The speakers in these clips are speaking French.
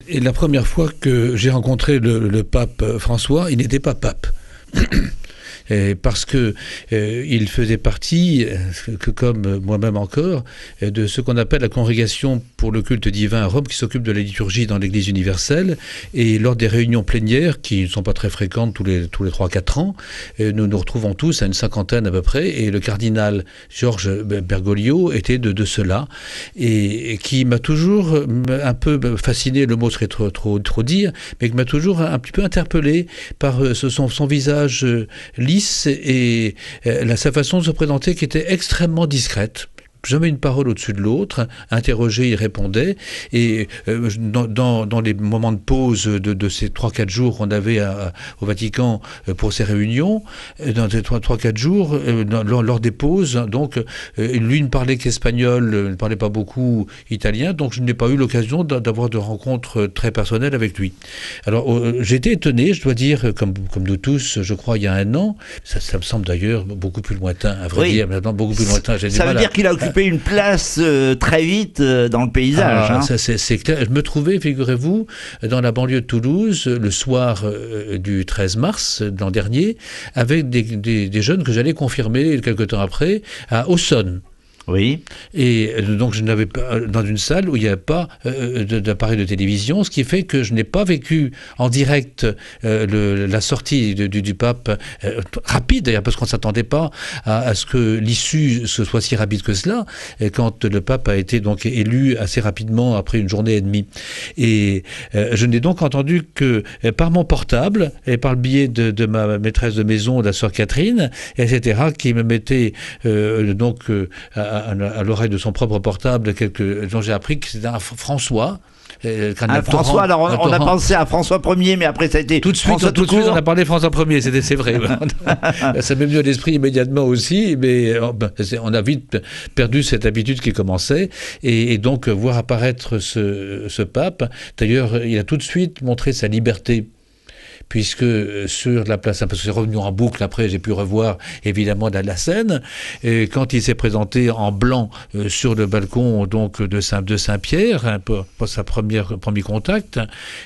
Et la première fois que j'ai rencontré le pape François, il n'était pas pape. Parce que il faisait partie, comme moi-même encore, de ce qu'on appelle la congrégation pour le culte divin à Rome, qui s'occupe de la liturgie dans l'Église universelle. Et lors des réunions plénières, qui ne sont pas très fréquentes tous les 3-4 ans, nous nous retrouvons tous à une cinquantaine à peu près, et le cardinal Georges Bergoglio était de ceux-là, et qui m'a toujours un peu fasciné, le mot serait trop dire, mais qui m'a toujours un petit peu interpellé par son visage lisse et sa façon de se présenter qui était extrêmement discrète. Jamais une parole au-dessus de l'autre, interrogé, il répondait, et dans les moments de pause de ces 3-4 jours qu'on avait au Vatican pour ces réunions, dans ces 3-4 jours, lors des pauses, donc lui ne parlait qu'espagnol, ne parlait pas beaucoup italien, donc je n'ai pas eu l'occasion d'avoir de rencontres très personnelles avec lui. Alors j'étais étonné, je dois dire, comme nous tous, je crois, il y a 1 an, ça me semble d'ailleurs beaucoup plus lointain, à vrai dire, maintenant beaucoup plus lointain. Ça veut dire qu'il a occupé une place très vite dans le paysage. Ça, c'est clair. Je me trouvais, figurez-vous, dans la banlieue de Toulouse, le soir du 13 mars l'an dernier, avec des jeunes que j'allais confirmer quelque temps après à Aussonne. Oui. Et donc je n'avais pas dans une salle où il n'y avait pas d'appareil de télévision, ce qui fait que je n'ai pas vécu en direct la sortie du pape rapide d'ailleurs, parce qu'on ne s'attendait pas à ce que l'issue soit si rapide que cela, quand le pape a été donc élu assez rapidement après une journée et demie. Et je n'ai donc entendu que par mon portable et par le biais de ma maîtresse de maison, la sœur Catherine, etc., qui me mettait donc à l'oreille de son propre portable, dont j'ai appris que c'était un François. François, alors on a pensé à François Ier, mais après ça a été tout de suite, on a parlé François Ier, c'est vrai. Ça m'est venu à l'esprit immédiatement aussi, mais on a vite perdu cette habitude qui commençait, et donc voir apparaître ce pape, d'ailleurs il a tout de suite montré sa liberté, puisque sur la place, parce que c'est revenu en boucle, après j'ai pu revoir évidemment la scène, et quand il s'est présenté en blanc sur le balcon donc de Saint-Pierre, pour sa premier contact,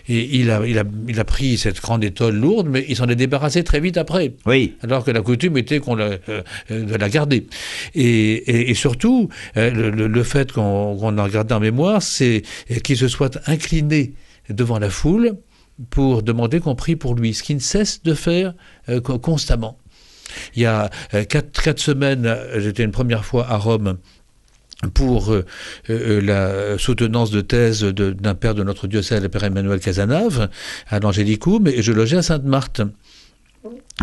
et il a pris cette grande étole lourde, mais il s'en est débarrassé très vite après, oui. Alors que la coutume était de la garder. Et surtout, le fait qu'on en garde en mémoire, c'est qu'il se soit incliné devant la foule pour demander qu'on prie pour lui, ce qu'il ne cesse de faire constamment. Il y a 4 semaines, j'étais une première fois à Rome pour la soutenance de thèse d'un père de notre diocèse, le père Emmanuel Casanave, à l'Angélicum, et je logeais à Sainte-Marthe.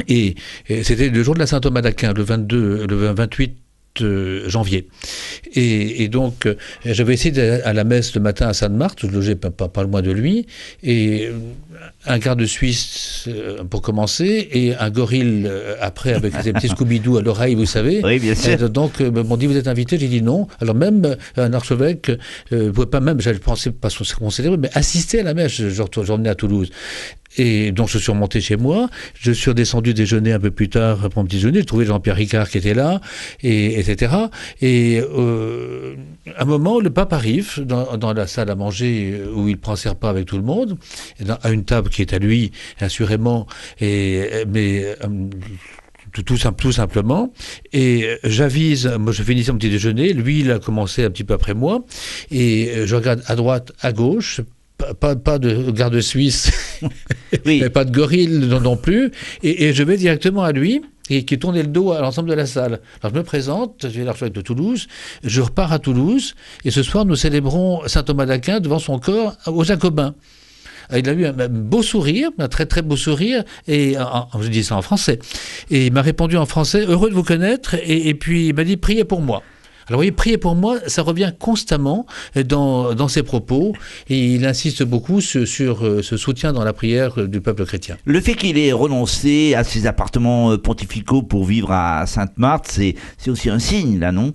Et c'était le jour de la Saint-Thomas d'Aquin, le 28 janvier. Et donc, j'avais essayé d'aller à la messe le matin à Sainte-Marthe, je logeais pas loin de lui, et un garde suisse pour commencer, et un gorille après, avec des petits Scooby-Doo à l'oreille, vous savez. Oui, bien sûr. Donc, m'ont dit, vous êtes invité, j'ai dit non. Alors même un archevêque ne pouvait pas même, j'avais pensé, pas se considérer, mais assister à la messe, j'emmenais à Toulouse. Et donc je suis remonté chez moi, je suis redescendu déjeuner un peu plus tard pour mon petit déjeuner, j'ai trouvé Jean-Pierre Ricard qui était là, etc. Et à un moment, le pape arrive dans la salle à manger où il prend ses repas avec tout le monde, à une table qui est à lui, assurément, mais tout simplement, et j'avise, moi je finissais mon petit déjeuner, lui il a commencé un petit peu après moi, et je regarde à droite, à gauche, pas de garde suisse, oui. Pas de gorille non plus, et je vais directement à lui, et qui tournait le dos à l'ensemble de la salle. Alors je me présente, je suis l'archevêque de Toulouse, je repars à Toulouse, et ce soir nous célébrons saint Thomas d'Aquin devant son corps aux Jacobins. Il a eu un beau sourire, un très très beau sourire, et je dis ça en français, et il m'a répondu en français, heureux de vous connaître, et puis il m'a dit priez pour moi. Alors vous voyez, prier pour moi, ça revient constamment dans ses propos, et il insiste beaucoup sur ce soutien dans la prière du peuple chrétien. Le fait qu'il ait renoncé à ses appartements pontificaux pour vivre à Sainte-Marthe, c'est aussi un signe, là, non ?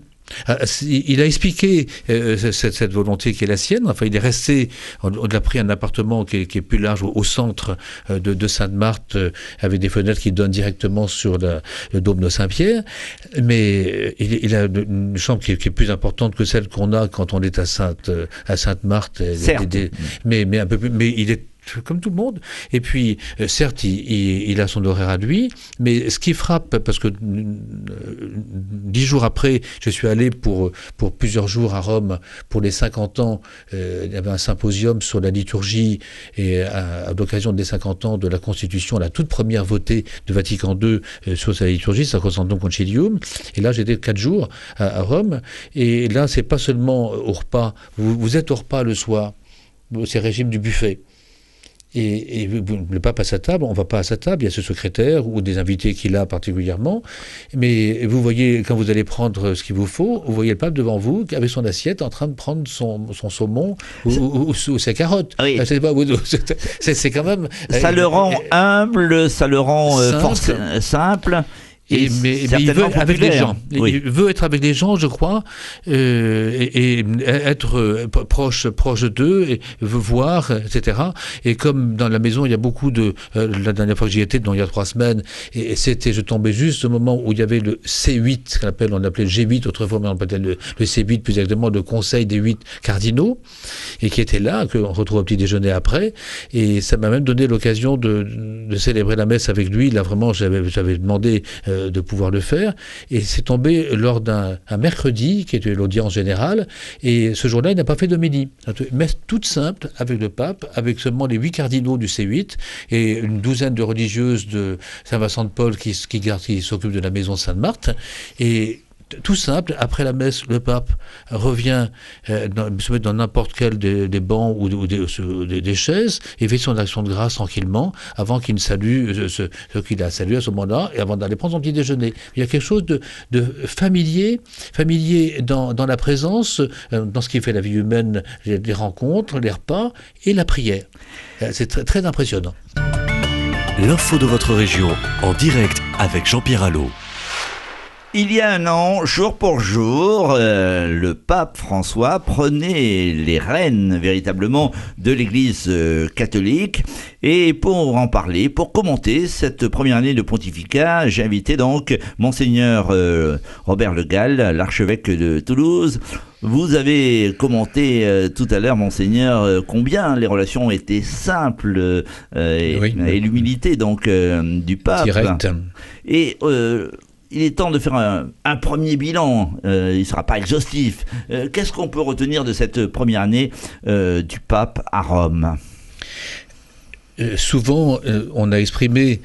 Il a expliqué cette volonté qui est la sienne. Enfin, il est resté. On a pris un appartement qui est plus large au centre de Sainte-Marthe, avec des fenêtres qui donnent directement sur le dôme de Saint-Pierre. Mais il a une chambre qui est plus importante que celle qu'on a quand on est à Sainte-Marthe. Mais un peu plus. Mais il est comme tout le monde. Et puis, certes, il a son horaire à lui, mais ce qui frappe, parce que 10 jours après, je suis allé pour plusieurs jours à Rome pour les 50 ans. Il y avait un symposium sur la liturgie, et à l'occasion des 50 ans de la Constitution, la toute première votée de Vatican II sur sa liturgie, Sacrosanctum Concilium. Et là, j'étais 4 jours à Rome. Et là, c'est pas seulement au repas. Vous êtes au repas le soir. C'est régime du buffet. Et le pape à sa table, on ne va pas à sa table, il y a ce secrétaire ou des invités qu'il a particulièrement, mais vous voyez, quand vous allez prendre ce qu'il vous faut, vous voyez le pape devant vous, avec son assiette, en train de prendre son saumon ou ses carottes. Oui. C'est quand même... Ça le rend humble, ça le rend simple. Mais il veut être avec les gens. Oui. Il veut être avec les gens, je crois, et être proche d'eux, et veut voir, etc. Et comme dans la maison, il y a beaucoup de... la dernière fois que j'y étais, il y a 3 semaines, et je tombais juste au moment où il y avait le C8, on appelait le G8 autrefois, mais on appelait le C8, plus exactement, le conseil des 8 cardinaux, et qui était là, qu'on retrouve au petit déjeuner après, et ça m'a même donné l'occasion de célébrer la messe avec lui. Là, vraiment, j'avais demandé de pouvoir le faire, et c'est tombé lors d'un mercredi qui était l'audience générale, et ce jour-là il n'a pas fait d'homélie, une messe toute simple avec le pape, avec seulement les 8 cardinaux du C8 et une douzaine de religieuses de Saint-Vincent-de-Paul qui s'occupent de la maison Sainte-Marthe. Et tout simple, après la messe, le pape revient se met dans n'importe quel des bancs ou des chaises et fait son action de grâce tranquillement avant qu'il ne salue ce qu'il a salué à ce moment-là et avant d'aller prendre son petit déjeuner. Il y a quelque chose de familier dans la présence, dans ce qui fait la vie humaine, les rencontres, les repas et la prière. C'est très, très impressionnant. L'info de votre région, en direct avec Jean-Pierre Allot. Il y a un an, jour pour jour, le pape François prenait les rênes véritablement de l'Église catholique. Et pour en parler, pour commenter cette première année de pontificat, j'ai invité donc Monseigneur Robert Le Gall, l'archevêque de Toulouse. Vous avez commenté tout à l'heure, Monseigneur, combien les relations étaient simples et l'humilité donc du pape. Direct. Et il est temps de faire un premier bilan, il ne sera pas exhaustif. Qu'est-ce qu'on peut retenir de cette première année du pape à Rome ? Souvent, on a exprimé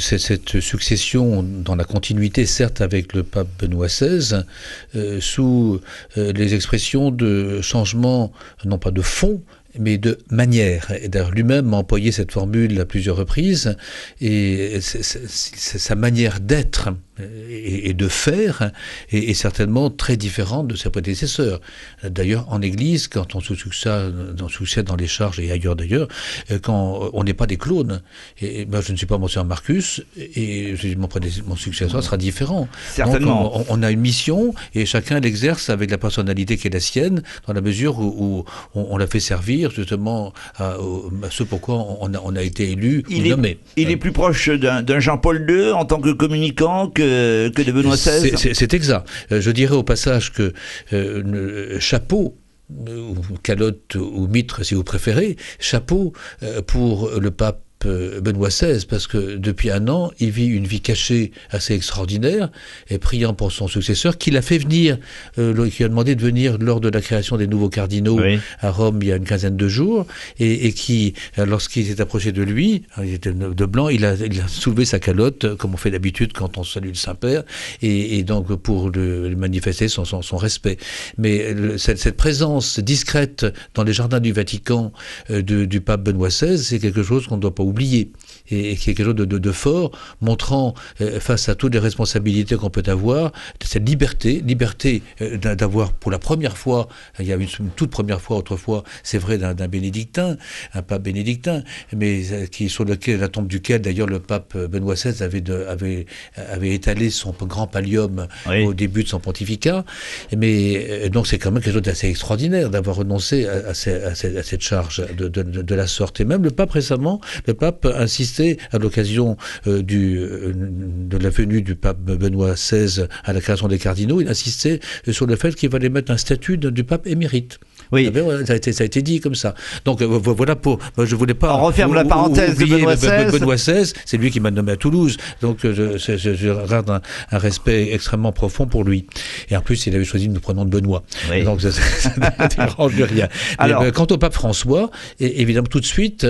cette succession dans la continuité, certes, avec le pape Benoît XVI, sous les expressions de changement, non pas de fond, mais de manière. Et d'ailleurs, lui-même a employé cette formule à plusieurs reprises, et sa manière d'être et de faire est certainement très différente de ses prédécesseurs. D'ailleurs, en Église, quand on se succède dans les charges et ailleurs d'ailleurs, quand on n'est pas des clones, et je ne suis pas Monseigneur Marcus, et mon successeur sera différent. Certainement. Donc, on a une mission, et chacun l'exerce avec la personnalité qui est la sienne, dans la mesure où on l'a fait servir justement à ce pourquoi on a été élu ou nommé. Il est plus proche d'un Jean-Paul II en tant que communicant que de Benoît XVI. C'est exact. Je dirais au passage que chapeau, ou calotte ou mitre si vous préférez, chapeau pour le pape Benoît XVI, parce que depuis un an, il vit une vie cachée assez extraordinaire, et priant pour son successeur, qui l'a fait venir, qui a demandé de venir lors de la création des nouveaux cardinaux à Rome il y a une quinzaine de jours, et qui, lorsqu'il s'est approché de lui, il était de blanc, il a soulevé sa calotte, comme on fait d'habitude quand on salue le Saint-Père, et donc pour lui manifester son respect. Mais cette présence discrète dans les jardins du Vatican du pape Benoît XVI, c'est quelque chose qu'on ne doit pas oublier. oublié. Et qui est quelque chose de fort, montrant face à toutes les responsabilités qu'on peut avoir, cette liberté d'avoir pour la première fois, il y a une toute première fois autrefois, c'est vrai, d'un bénédictin, un pape bénédictin, mais sur la tombe duquel d'ailleurs le pape Benoît XVI avait étalé son grand pallium au début de son pontificat. Mais donc c'est quand même quelque chose d'assez extraordinaire d'avoir renoncé à cette charge de la sorte. Et même le pape récemment, insiste à l'occasion de la venue du pape Benoît XVI à la création des cardinaux, il insistait sur le fait qu'il fallait mettre un statut du pape émérite. Oui. Ça a été dit comme ça. Donc voilà je voulais pas. On referme la parenthèse de Benoît XVI. Benoît XVI, c'est lui qui m'a nommé à Toulouse. Donc je garde un respect extrêmement profond pour lui. Et en plus, il avait choisi le prénom de Benoît. Oui. Donc ça ne dérange rien. Alors, quant au pape François, évidemment tout de suite,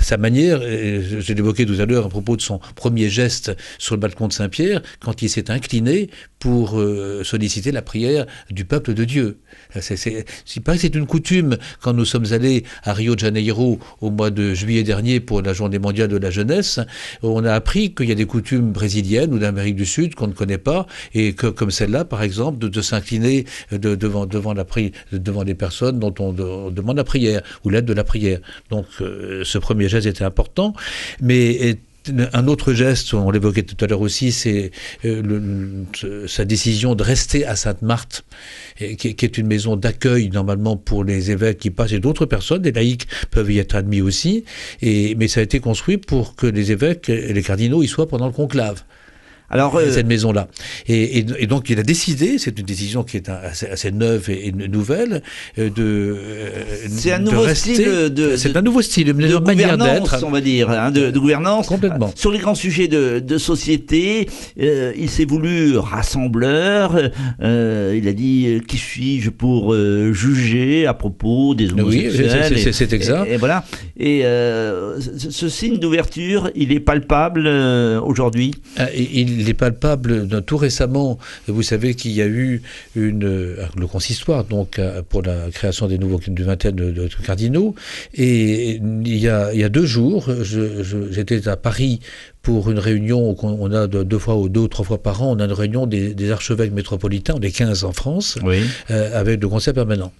sa manière, j'ai évoqué tout à l'heure à propos de son premier geste sur le balcon de Saint-Pierre, quand il s'est incliné pour solliciter la prière du peuple de Dieu. Il paraît que c'est une coutume quand nous sommes allés à Rio de Janeiro au mois de juillet dernier pour la Journée mondiale de la jeunesse. On a appris qu'il y a des coutumes brésiliennes ou d'Amérique du Sud qu'on ne connaît pas et que, comme celle-là, par exemple, de s'incliner devant les personnes dont on demande la prière ou l'aide de la prière. Donc, ce premier geste était important, mais un autre geste, on l'évoquait tout à l'heure aussi, c'est sa décision de rester à Sainte-Marthe, qui est une maison d'accueil normalement pour les évêques qui passent et d'autres personnes, des laïcs peuvent y être admis aussi, mais ça a été construit pour que les évêques et les cardinaux y soient pendant le conclave. Alors, cette maison-là. Et donc, il a décidé, c'est une décision qui est assez neuve et nouvelle, c'est un nouveau style c'est un nouveau style, de manière d'être, on va dire, de gouvernance. Complètement. Sur les grands sujets de société, il s'est voulu rassembleur. Il a dit qui suis-je pour juger à propos des homosexuels. Oui, c'est exact. Et voilà. Et ce signe d'ouverture, il est palpable aujourd'hui. Il est palpable tout récemment. Vous savez qu'il y a eu le consistoire donc pour la création d'une vingtaine de cardinaux. Et il y a 2 jours, j'étais à Paris pour une réunion qu'on a 2 ou 3 fois par an. On a une réunion des archevêques métropolitains, on est 15 en France, oui. Avec le conseil permanent.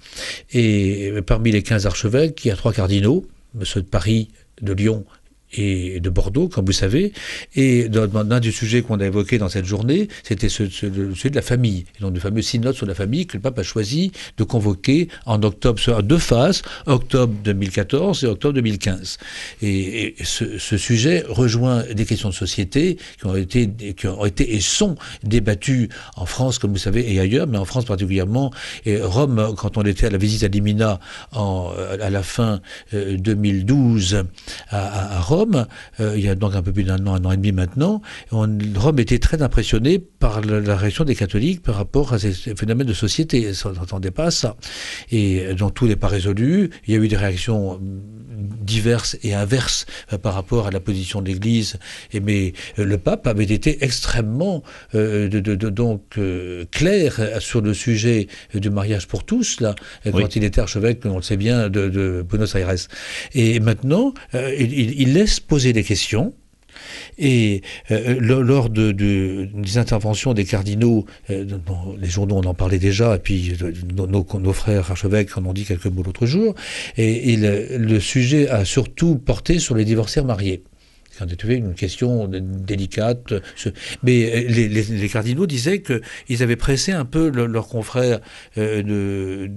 Et parmi les 15 archevêques, il y a 3 cardinaux, ceux de Paris, de Lyon et de Bordeaux, comme vous savez, et l'un des sujets qu'on a évoqué dans cette journée, c'était celui de la famille, et donc le fameux synode sur la famille que le pape a choisi de convoquer en octobre, sur 2 phases, octobre 2014 et octobre 2015. Et ce sujet rejoint des questions de société qui ont été et sont débattues en France, comme vous savez, et ailleurs, mais en France particulièrement. Et Rome, quand on était à la visite à Limina à la fin 2012 à Rome, il y a donc un peu plus d'un an et demi maintenant, Rome était très impressionné par la réaction des catholiques par rapport à ces phénomènes de société. On ne s'attendait pas à ça. Et donc tout n'est pas résolu. Il y a eu des réactions diverses et inverses par rapport à la position de l'Église. Mais le pape avait été extrêmement clair sur le sujet du mariage pour tous, là, quand il était archevêque, on le sait bien, de Buenos Aires. Et maintenant, il laisse poser des questions. Et lors des interventions des cardinaux, dans les journaux on en parlait déjà, et puis nos frères archevêques en ont dit quelques mots l'autre jour, et le sujet a surtout porté sur les divorcés mariés. C'est une question délicate. Mais les cardinaux disaient qu'ils avaient pressé un peu leurs confrères de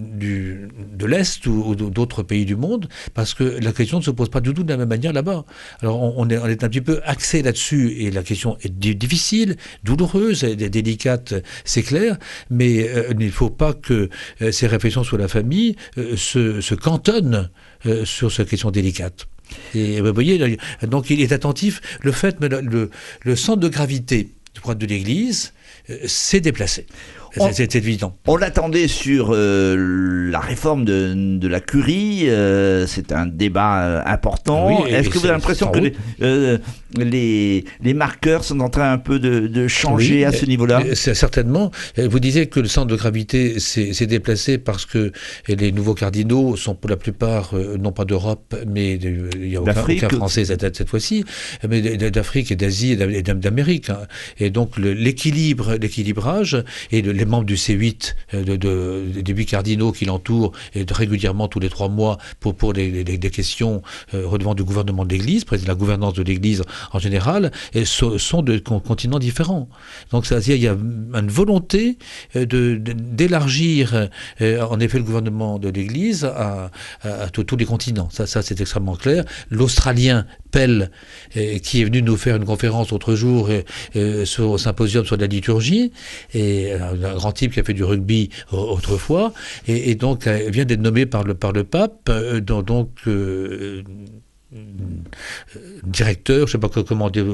l'Est ou d'autres pays du monde, parce que la question ne se pose pas du tout de la même manière là-bas. Alors on est un petit peu axé là-dessus, et la question est difficile, douloureuse, délicate, c'est clair, mais il ne faut pas que ces réflexions sur la famille se cantonnent sur cette question délicate. Et vous voyez, donc il est attentif. Le fait, le centre de gravité de l'Église s'est déplacé. C'est évident. On l'attendait sur la réforme de la curie. C'est un débat important. Oui, est-ce que vous avez l'impression que les marqueurs sont en train un peu de changer à ce niveau-là? Certainement. Vous disiez que le centre de gravité s'est déplacé parce que les nouveaux cardinaux sont pour la plupart non pas d'Europe, mais il n'y a aucun Français cette fois-ci, mais d'Afrique et d'Asie et d'Amérique. Hein. Et donc l'équilibrage et les membres du C8, des 8 cardinaux qui l'entourent régulièrement tous les 3 mois pour des questions relevant du gouvernement de l'Église, de la gouvernance de l'Église en général, sont de continents différents. Donc c'est-à-dire il y a une volonté d'élargir en effet le gouvernement de l'Église à tous les continents. Ça c'est extrêmement clair. L'Australien Pell, qui est venu nous faire une conférence l'autre jour au symposium sur la liturgie, et un grand type qui a fait du rugby autrefois, et donc vient d'être nommé par le pape, directeur, je ne sais pas comment dire,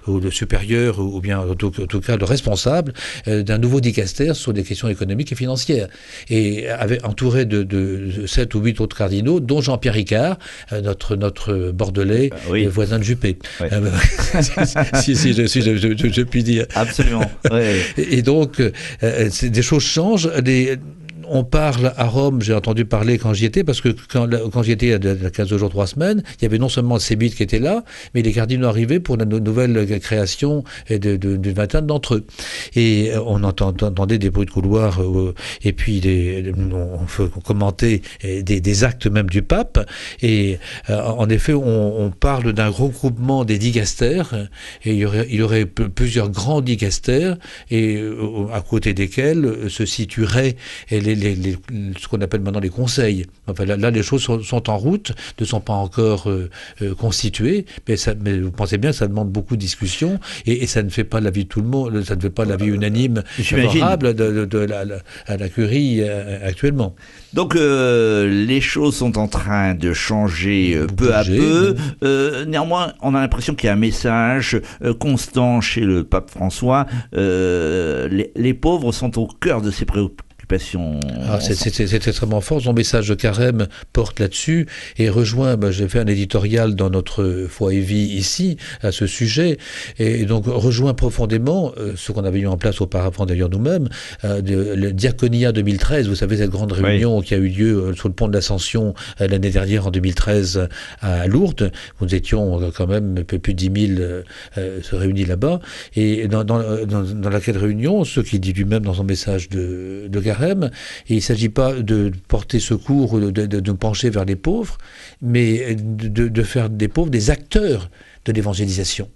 ou de supérieur, ou bien en tout cas le responsable d'un nouveau dicastère sur des questions économiques et financières. Et entouré de 7 ou 8 autres cardinaux, dont Jean-Pierre Ricard, notre Bordelais, voisin de Juppé. Oui. si je puis dire. Absolument. Ouais. Et donc, des choses changent. On parle à Rome, j'ai entendu parler quand j'y étais, parce que quand j'y étais il y a 15 jours, 3 semaines, il y avait non seulement ces 8 qui étaient là, mais les cardinaux arrivaient pour la nouvelle création d'une vingtaine d'entre eux. Et on entendait des bruits de couloir, et puis on commentait des actes même du pape. Et en effet, on parle d'un regroupement des dicastères, et il y aurait plusieurs grands dicastères, et à côté desquels se situeraient ce qu'on appelle maintenant les conseils. Enfin, là, les choses sont en route, ne sont pas encore constituées, mais vous pensez bien que ça demande beaucoup de discussions, et ça ne fait pas l'avis de tout le monde, ça ne fait pas l'avis unanime favorable à la curie actuellement. Donc les choses sont en train de changer peu à peu. Néanmoins, on a l'impression qu'il y a un message constant chez le pape François. Les pauvres sont au cœur de ses préoccupations. C'est extrêmement fort. Son message de carême porte là-dessus et rejoint, j'ai fait un éditorial dans notre Foi et Vie ici à ce sujet, et donc rejoint profondément ce qu'on avait mis en place auparavant d'ailleurs nous-mêmes, le Diaconia 2013, vous savez, cette grande réunion qui a eu lieu sur le pont de l'Ascension l'année dernière en 2013 à Lourdes. Nous étions quand même un peu plus de 10 000 se réunis là-bas, et dans laquelle réunion, ce qu'il dit lui-même dans son message de carême, et il ne s'agit pas de porter secours ou de nous pencher vers les pauvres, mais de faire des pauvres des acteurs de l'évangélisation,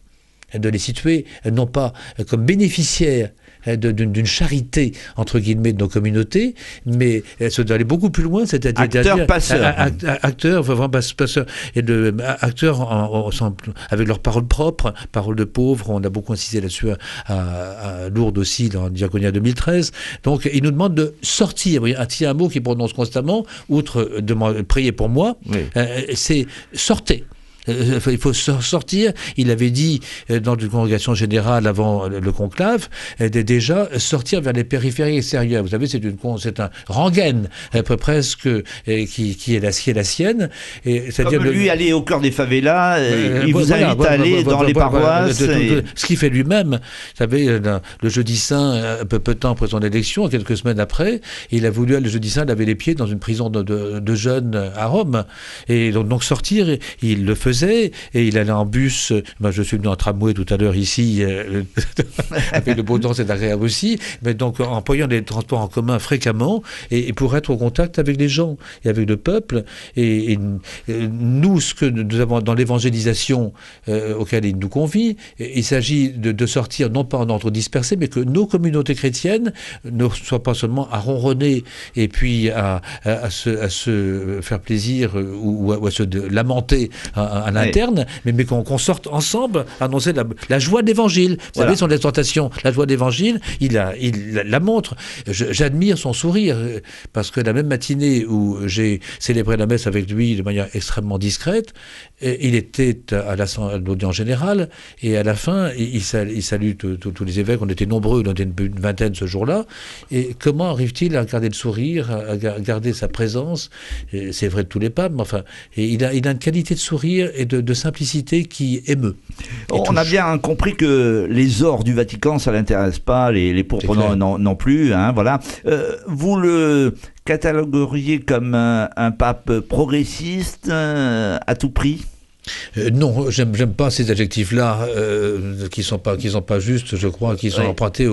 de les situer non pas comme bénéficiaires d'une charité, entre guillemets, de nos communautés, mais d'aller beaucoup plus loin, c'est-à-dire... Acteurs-passeurs. Acteurs, vraiment passeurs, et acteurs avec leurs paroles propres, paroles de pauvres, on a beaucoup insisté là-dessus à Lourdes aussi, dans Diaconia 2013. Donc, ils nous demandent de sortir, un mot qu'ils prononcent constamment, outre de prier pour moi, c'est « sortez ». Il faut sortir. Il avait dit dans une congrégation générale avant le conclave, déjà sortir vers les périphéries extérieures. Vous savez, c'est un rengaine presque qui est la sienne. C'est-à-dire lui aller au cœur des favelas, il vous invite à aller dans les paroisses. Ce qu'il fait lui-même. Vous savez, le jeudi saint, un peu de temps après son élection, quelques semaines après, il a voulu le jeudi saint laver les pieds dans une prison de jeunes à Rome. Et donc sortir, il le faisait. Et il allait en bus, je suis venu en tramway tout à l'heure ici, avec le beau temps c'est agréable aussi, mais donc en employant les transports en commun fréquemment, et pour être au contact avec les gens, et avec le peuple, et nous, ce que nous avons dans l'évangélisation auquel il nous convie, il s'agit de sortir non pas en ordre dispersé, mais que nos communautés chrétiennes ne soient pas seulement à ronronner, et puis à se faire plaisir, ou à se lamenter à l'interne, mais qu'on sorte ensemble annoncer la joie de l'évangile. Vous savez, son exhortation, la joie de l'évangile, il la montre. J'admire son sourire, parce que la même matinée où j'ai célébré la messe avec lui de manière extrêmement discrète, il était à l'audience générale, et à la fin, il salue tous les évêques. On était nombreux, on était une vingtaine ce jour-là. Et comment arrive-t-il à garder le sourire, à garder sa présence? C'est vrai de tous les papes, mais enfin, et il a une qualité de sourire et de simplicité qui émeut. On a bien compris que les ors du Vatican, ça l'intéresse pas, les pourpres non plus. Hein, voilà. Vous le catalogueriez comme un pape progressiste à tout prix? Non, j'aime pas ces adjectifs-là qui sont pas justes, je crois, qui sont empruntés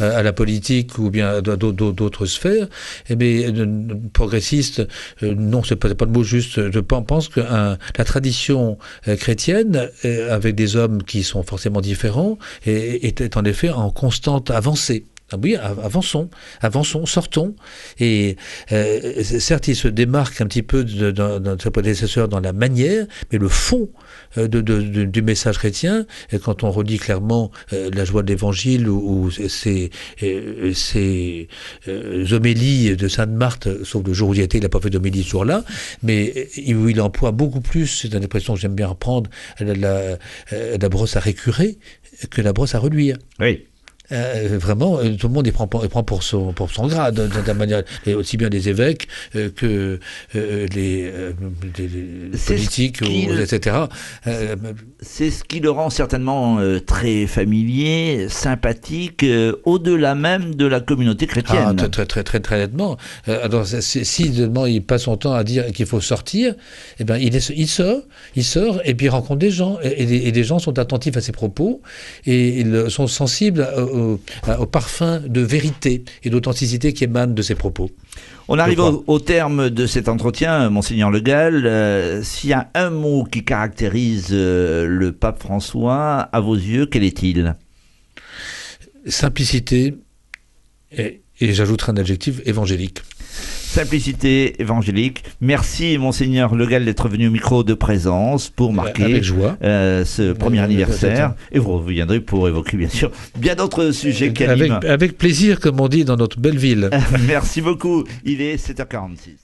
à la politique ou bien à d'autres sphères. Mais progressiste, non, c'est pas le mot juste. Je pense que la tradition chrétienne, avec des hommes qui sont forcément différents, est en effet en constante avancée. Oui, avançons, sortons. Et certes, il se démarque un petit peu de ses prédécesseurs dans la manière, mais le fond du message chrétien, quand on redit clairement la joie de l'Évangile ou ces homélies de Sainte Marthe, sauf le jour où il était, il n'a pas fait d'homélie ce jour-là, mais où il emploie beaucoup plus, c'est une expression que j'aime bien reprendre, la brosse à récurer que la brosse à reluire. Oui. Vraiment, tout le monde y prend pour son grade, d'une manière, et aussi bien les évêques que les politiques, etc. C'est ce qui le rend certainement très familier, sympathique, au-delà même de la communauté chrétienne. Très nettement. Alors, si seulement il passe son temps à dire qu'il faut sortir, eh ben, il sort, et puis il rencontre des gens, et les gens sont attentifs à ses propos, et ils sont sensibles au parfum de vérité et d'authenticité qui émane de ses propos. On arrive au terme de cet entretien, Monseigneur Le Gall. S'il y a un mot qui caractérise le pape François, à vos yeux, quel est-il? Simplicité et j'ajouterai un adjectif évangélique. Simplicité évangélique. Merci, Monseigneur Le Gall, d'être venu au micro de Présence pour marquer avec joie. Ce premier anniversaire. Et vous reviendrez pour évoquer, bien sûr, bien d'autres sujets qui animent. Avec plaisir, comme on dit dans notre belle ville. Merci beaucoup. Il est 7h46.